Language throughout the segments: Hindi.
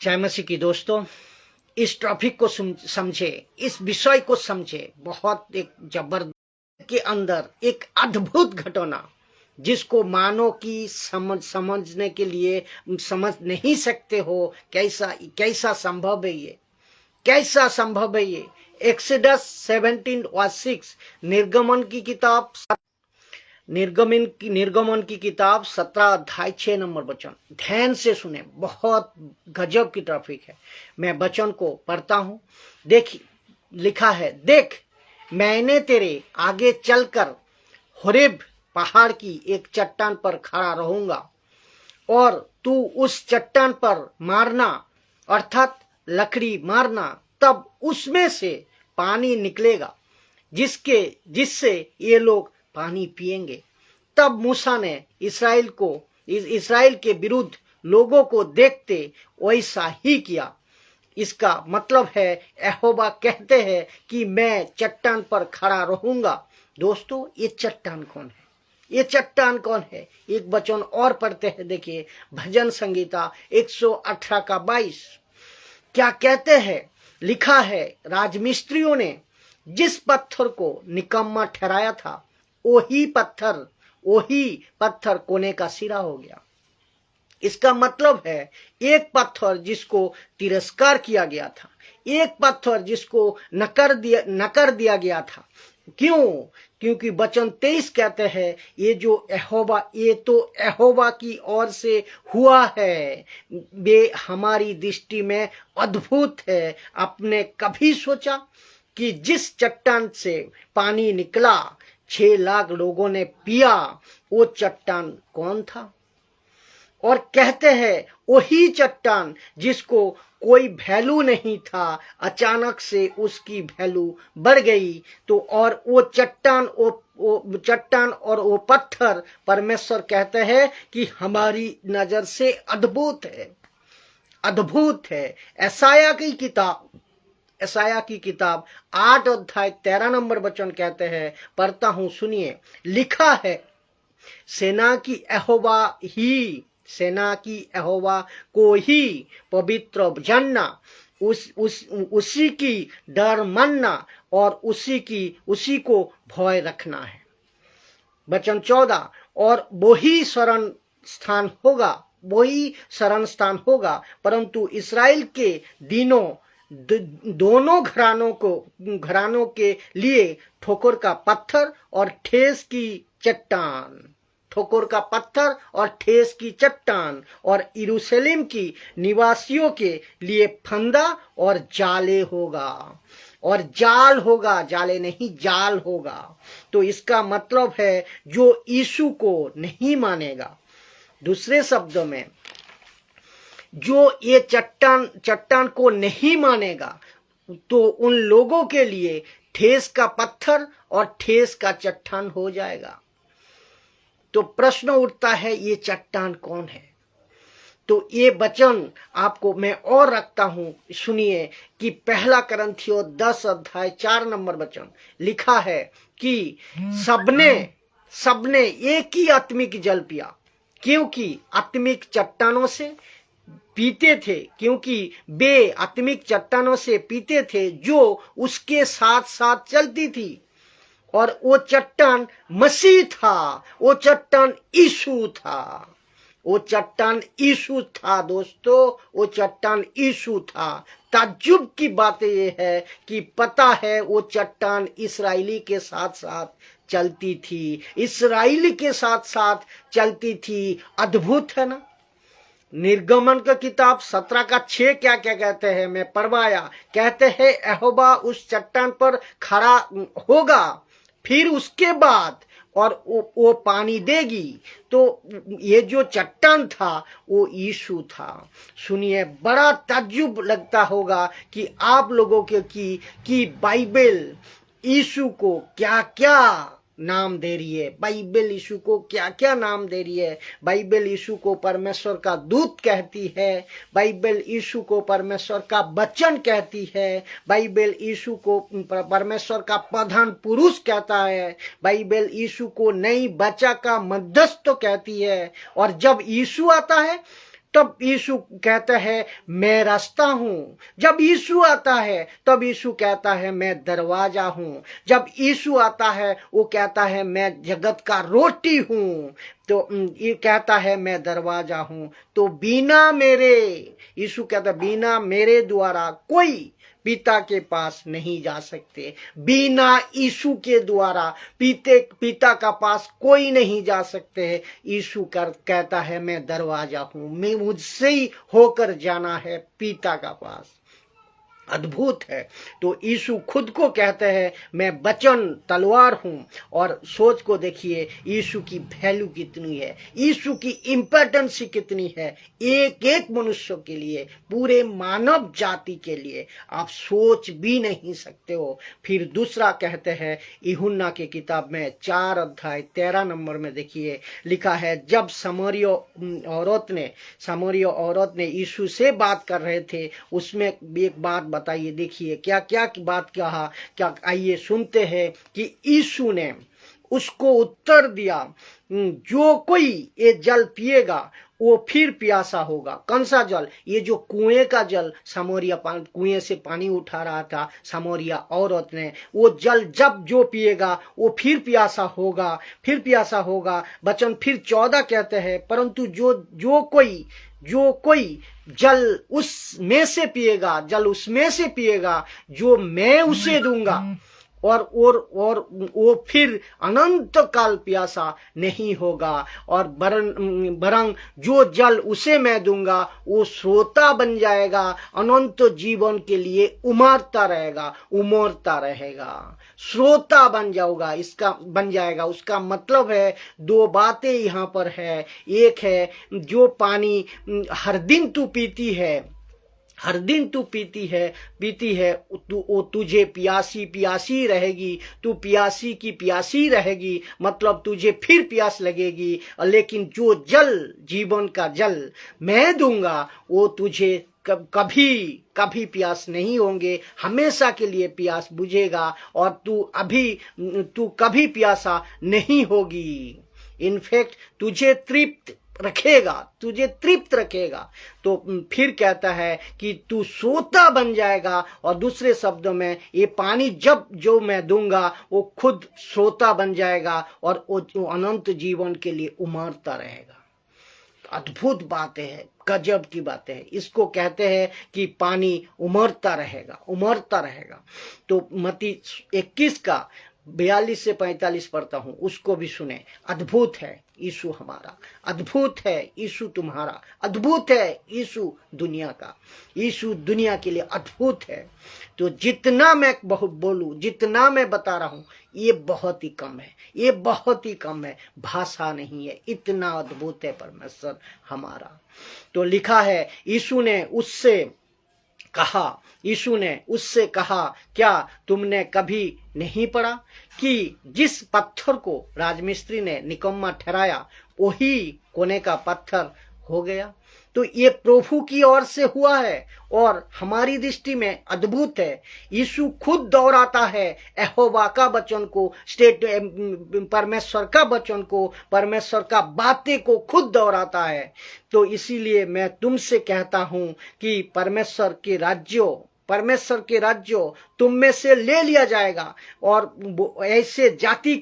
जय मसीह की दोस्तों, इस टॉपिक को समझे, इस विषय को समझे। बहुत एक जबरदस्त के अंदर एक अद्भुत घटना जिसको मानव की समझने के लिए समझ नहीं सकते हो। कैसा संभव है ये, कैसा संभव है ये। एक्सोडस 17:6 निर्गमन की किताब 17 अध्याय 6 नंबर वचन। ध्यान से सुने, बहुत गजब की टॉपिक है। मैं वचन को पढ़ता हूं। देख, लिखा है, देख मैंने तेरे आगे चलकर होरेब पहाड़ की एक चट्टान पर खड़ा रहूंगा और तू उस चट्टान पर मारना, अर्थात लकड़ी मारना, तब उसमें से पानी निकलेगा जिससे ये लोग पानी पिएंगे। तब मूसा ने इस्राएल के विरुद्ध लोगों को देखते वैसा ही किया। इसका मतलब है, यहोवा कहते हैं कि मैं चट्टान पर खड़ा रहूंगा। दोस्तों, ये चट्टान कौन है? ये चट्टान कौन है? एक वचन और पढ़ते हैं, देखिए, भजन संगीता 118 का 22 क्या कहते हैं। लिखा है, राजमिस्त्रियों ने जिस पत्थर को निकम्मा ठहराया था, वही पत्थर कोने का सिरा हो गया। इसका मतलब है, एक पत्थर जिसको तिरस्कार किया गया था, एक पत्थर जिसको नकर दिया गया था। क्यों? क्योंकि वचन 23 कहते हैं, ये तो यहोवा की ओर से हुआ है, वे हमारी दृष्टि में अद्भुत है। आपने कभी सोचा कि जिस चट्टान से पानी निकला, 6 लाख लोगों ने पिया, वो चट्टान कौन था? और कहते हैं, वही चट्टान जिसको कोई वैल्यू नहीं था, अचानक से उसकी वैल्यू बढ़ गई। तो और वो चट्टान और वो पत्थर, परमेश्वर कहते हैं कि हमारी नजर से अद्भुत है, अद्भुत है। यशायाह की किताब 8 अध्याय 13 नंबर वचन कहते हैं, पढ़ता हूं, सुनिए। लिखा है, सेना की यहोवा को ही पवित्र जानना, उसी की डर मानना और उसी को भय रखना है। वचन 14, और वही शरण स्थान होगा, परंतु इस्राएल के दिनों दोनों घरानों के लिए ठोकर का पत्थर और ठेस की चट्टान, और यरूशलेम की निवासियों के लिए फंदा और जाले होगा। और जाल होगा, जाले नहीं, जाल होगा। तो इसका मतलब है, जो यीशु को नहीं मानेगा, दूसरे शब्दों में, जो ये चट्टान को नहीं मानेगा, तो उन लोगों के लिए ठेस का पत्थर और ठेस का चट्टान हो जाएगा। तो प्रश्न उठता है, ये चट्टान कौन है? तो ये वचन आपको मैं और रखता हूं, सुनिए कि 1 कुरिन्थियों 10 अध्याय 4 नंबर वचन। लिखा है कि सबने एक ही आत्मिक जल पिया, क्योंकि आत्मिक चट्टानों से पीते थे, क्योंकि वे आत्मिक चट्टानों से पीते थे जो उसके साथ साथ चलती थी। और वो चट्टान मसीह था, वो चट्टान यीशु था, वो चट्टान यीशु था। दोस्तों, वो चट्टान यीशु था। ताज्जुब की बात ये है कि पता है, वो चट्टान इस्राएली के साथ साथ चलती थी। अद्भुत है ना? निर्गमन का किताब 17 का 6 क्या कहते हैं, मैं पढ़वाया। कहते हैं, यहोवा उस चट्टान पर खड़ा होगा, फिर उसके बाद और वो पानी देगी। तो ये जो चट्टान था, वो यीशु था। सुनिए, बड़ा ताज्जुब लगता होगा कि आप लोगों के कि बाइबल यीशु को क्या क्या नाम दे रही है। बाइबल यीशु को क्या क्या नाम दे रही है। बाइबल यीशु को परमेश्वर का दूत कहती है, बाइबल यीशु को परमेश्वर का वचन कहती है, बाइबल यीशु को परमेश्वर का प्रधान पुरुष कहता है, बाइबल यीशु को नई बच्चा का मध्यस्थ कहती है। और जब यीशु आता है, तब यीशु कहता है मैं रास्ता हूं। जब यीशु आता है तब यीशु कहता है मैं दरवाजा हूं। जब यीशु आता है वो कहता है मैं जगत का रोटी हूं। तो ये कहता है मैं दरवाजा हूं। तो बिना मेरे, यीशु कहता है बिना मेरे द्वारा कोई पिता के पास नहीं जा सकते। बिना यीशु के द्वारा पिता का पास कोई नहीं जा सकते। यीशु कहता है मैं दरवाजा हूं, मैं मुझसे ही होकर जाना है पिता का पास। अद्भुत है। तो यीशु खुद को कहते हैं मैं वचन तलवार हूं। और सोच को देखिए यीशु की वैल्यू कितनी है, यीशु की इंपॉर्टेंस कितनी है एक एक मनुष्य के लिए, पूरे मानव जाति के लिए। आप सोच भी नहीं सकते हो। फिर दूसरा कहते हैं यूहन्ना की किताब में 4 अध्याय 13 नंबर में देखिए लिखा है, जब सामरिया औरत ने यीशु से बात कर रहे थे, उसमें एक बात बताइए, देखिए क्या क्या बात कहा। क्या आइए सुनते हैं कि यीशु ने उसको उत्तर दिया, जो कोई ये जल पिएगा वो फिर प्यासा होगा। कौन सा जल? ये जो कुएं का जल, सामरिया कुएं से पानी उठा रहा था सामरिया औरत ने, वो जल जब जो पिएगा वो फिर प्यासा होगा, फिर प्यासा होगा। वचन फिर 14 कहते हैं, परंतु जो कोई जल उसमें से पिएगा जो मैं उसे दूंगा, और वो फिर अनंत काल प्यासा नहीं होगा। और बरंग जो जल उसे मैं दूंगा वो श्रोता बन जाएगा, अनंत जीवन के लिए उमड़ता रहेगा। श्रोता बन जाएगा। उसका मतलब है 2 बातें यहाँ पर है। एक है जो पानी हर दिन तू पीती है वो तुझे प्यासी रहेगी, तू प्यासी रहेगी, मतलब तुझे फिर प्यास लगेगी। लेकिन जो जल, जीवन का जल मैं दूंगा वो तुझे कभी प्यास नहीं होंगे, हमेशा के लिए प्यास बुझेगा और तू कभी प्यासा नहीं होगी। इनफैक्ट तुझे तृप्त रखेगा। तो फिर कहता है कि तू सोता बन जाएगा। और दूसरे शब्दों में ये पानी जो मैं दूंगा वो खुद सोता बन जाएगा और वो अनंत जीवन के लिए उमड़ता रहेगा। अद्भुत बातें हैं, गजब की बातें हैं। इसको कहते हैं कि पानी उमड़ता रहेगा। तो मत्ती 21 का 42 से 45 पढ़ता हूं, उसको भी सुने। अद्भुत है यीशु हमारा, अद्भुत है यीशु तुम्हारा, अद्भुत है यीशु दुनिया का। यीशु दुनिया के लिए अद्भुत है। तो जितना मैं बोलूं, जितना मैं बता रहा हूं, ये बहुत ही कम है, भाषा नहीं है, इतना अद्भुत है परमेश्वर हमारा। तो लिखा है यीशु ने उससे कहा, क्या तुमने कभी नहीं पढ़ा कि जिस पत्थर को राजमिस्त्री ने निकम्मा ठहराया वही कोने का पत्थर हो गया। तो ये प्रभु की ओर से हुआ है और हमारी दृष्टि में अद्भुत है। यीशु खुद दोहराता है यहोवा का वचन को, परमेश्वर का वचन को, परमेश्वर का बातें को खुद दोहराता है। तो इसीलिए मैं तुमसे कहता हूं कि परमेश्वर के राज्य तुम में से ले लिया जाएगा और ऐसे जाति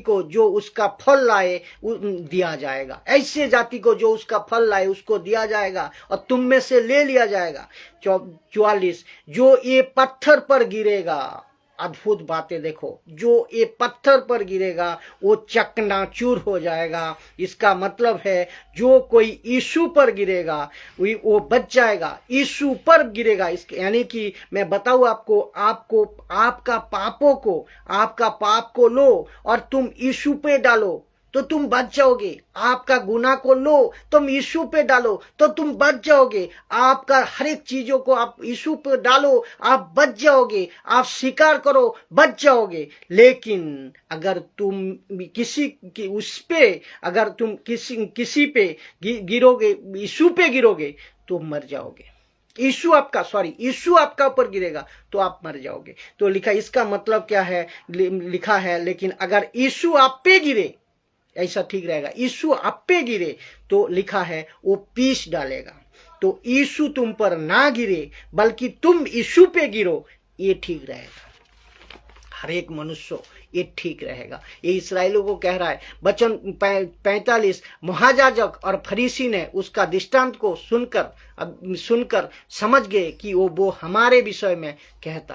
को जो उसका फल लाए दिया जाएगा। ऐसे जाति को जो उसका फल लाए उसको दिया जाएगा और तुम में से ले लिया जाएगा। 44 जो ये पत्थर पर गिरेगा, अद्भुत बातें देखो, जो ये पत्थर पर गिरेगा वो चकनाचूर हो जाएगा। इसका मतलब है जो कोई यीशु पर गिरेगा वो बच जाएगा, यीशु पर गिरेगा। यानी कि मैं बताऊं आपको आपका पाप को लो और तुम यीशु पे डालो तो तुम बच जाओगे। आपका गुनाह को लो, तुम यीशु पे डालो तो तुम बच जाओगे। आपका हर एक चीजों को आप यीशु पे डालो, आप बच जाओगे। आप स्वीकार करो, बच जाओगे। लेकिन अगर तुम किसी पे गिरोगे, यीशु पे गिरोगे तो मर जाओगे। यीशु आपका ऊपर गिरेगा तो आप मर जाओगे। तो इसका मतलब क्या है? लिखा है लेकिन अगर यीशु आप पे गिरे ऐसा ठीक रहेगा। यीशु आप पे गिरे तो लिखा है वो पीस डालेगा। तो यीशु तुम पर ना गिरे बल्कि तुम यीशु पे गिरो, ये ठीक रहेगा। हर एक मनुष्य ये ठीक रहेगा। ये इस्राएलियों को कह रहा है। वचन 45, महायाजक और फरीसी ने उसका दृष्टांत को सुनकर समझ गए कि वो हमारे विषय में कहता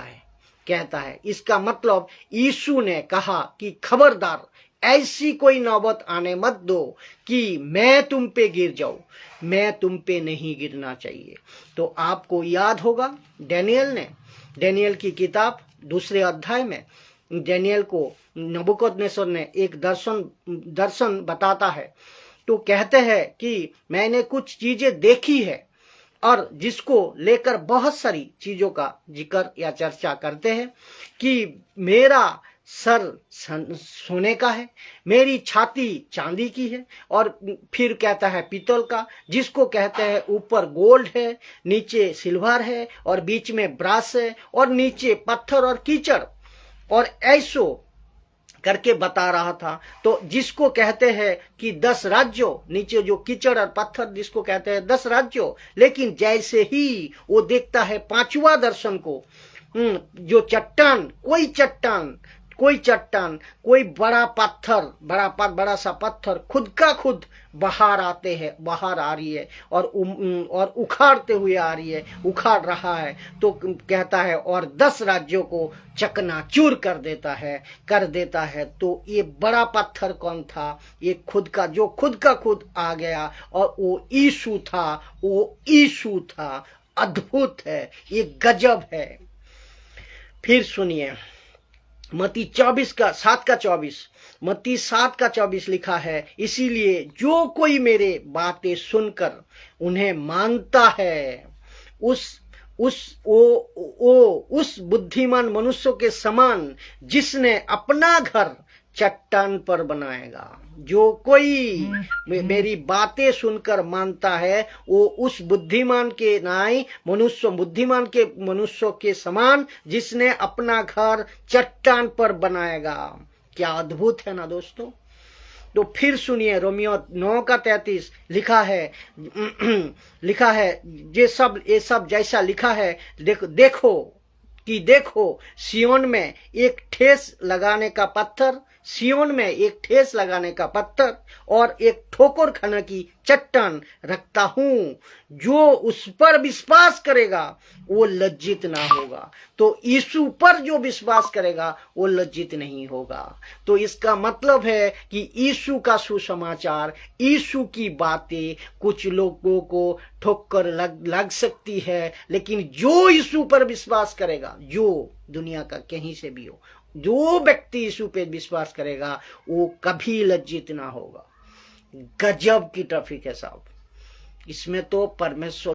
है। इसका मतलब यीशु ने कहा कि खबरदार ऐसी कोई नौबत आने मत दो कि मैं तुम पे गिर जाऊं। मैं तुम पे नहीं गिरना चाहिए। तो आपको याद होगा डेनियल की किताब 2 अध्याय में डेनियल को नबूकदनेस्सर ने एक दर्शन बताता है। तो कहते हैं कि मैंने कुछ चीजें देखी है और जिसको लेकर बहुत सारी चीजों का जिक्र या चर्चा करते हैं कि मेरा सर सोने का है, मेरी छाती चांदी की है, और फिर कहता है पीतल का, जिसको कहते हैं ऊपर गोल्ड है, नीचे सिल्वर है और बीच में ब्रास है और नीचे पत्थर और कीचड़, और ऐसो करके बता रहा था। तो जिसको कहते हैं कि 10 राज्यों, नीचे जो कीचड़ और पत्थर जिसको कहते हैं 10 राज्यों, लेकिन जैसे ही वो देखता है 5वां दर्शन को, जो चट्टान, कोई बड़ा पत्थर, बड़ा सा पत्थर खुद का खुद बाहर आ रही है और उखाड़ते हुए आ रही है, उखाड़ रहा है। तो कहता है और 10 राज्यों को चकनाचूर कर देता है। तो ये बड़ा पत्थर कौन था? ये खुद का खुद आ गया, और वो यीशु था। अद्भुत है, ये गजब है। फिर सुनिए मत्ती 7:24, मत्ती 7:24 लिखा है, इसीलिए जो कोई मेरे बातें सुनकर उन्हें मानता है उस बुद्धिमान मनुष्य के समान जिसने अपना घर चट्टान पर बनाएगा। जो कोई मेरी बातें सुनकर मानता है वो उस बुद्धिमान मनुष्य के समान जिसने अपना घर चट्टान पर बनाएगा। क्या अद्भुत है ना दोस्तों। तो फिर सुनिए रोमियो 9:33 लिखा है ये सब जैसा लिखा है, देखो सियोन में एक ठेस लगाने का पत्थर और एक ठोकर खाने की चट्टान रखता हूं। जो उस पर विश्वास करेगा वो लज्जित ना होगा। तो यीशु पर जो विश्वास करेगा वो लज्जित नहीं होगा। तो इसका मतलब है कि यीशु का सुसमाचार, यीशु की बातें कुछ लोगों को ठोकर लग सकती है, लेकिन जो यीशु पर विश्वास करेगा, जो दुनिया का कहीं से भी हो, जो व्यक्ति यीशु पे विश्वास करेगा वो कभी लज्जित ना होगा। गजब की ट्रैफिक है साहब। इसमें तो परमेश्वर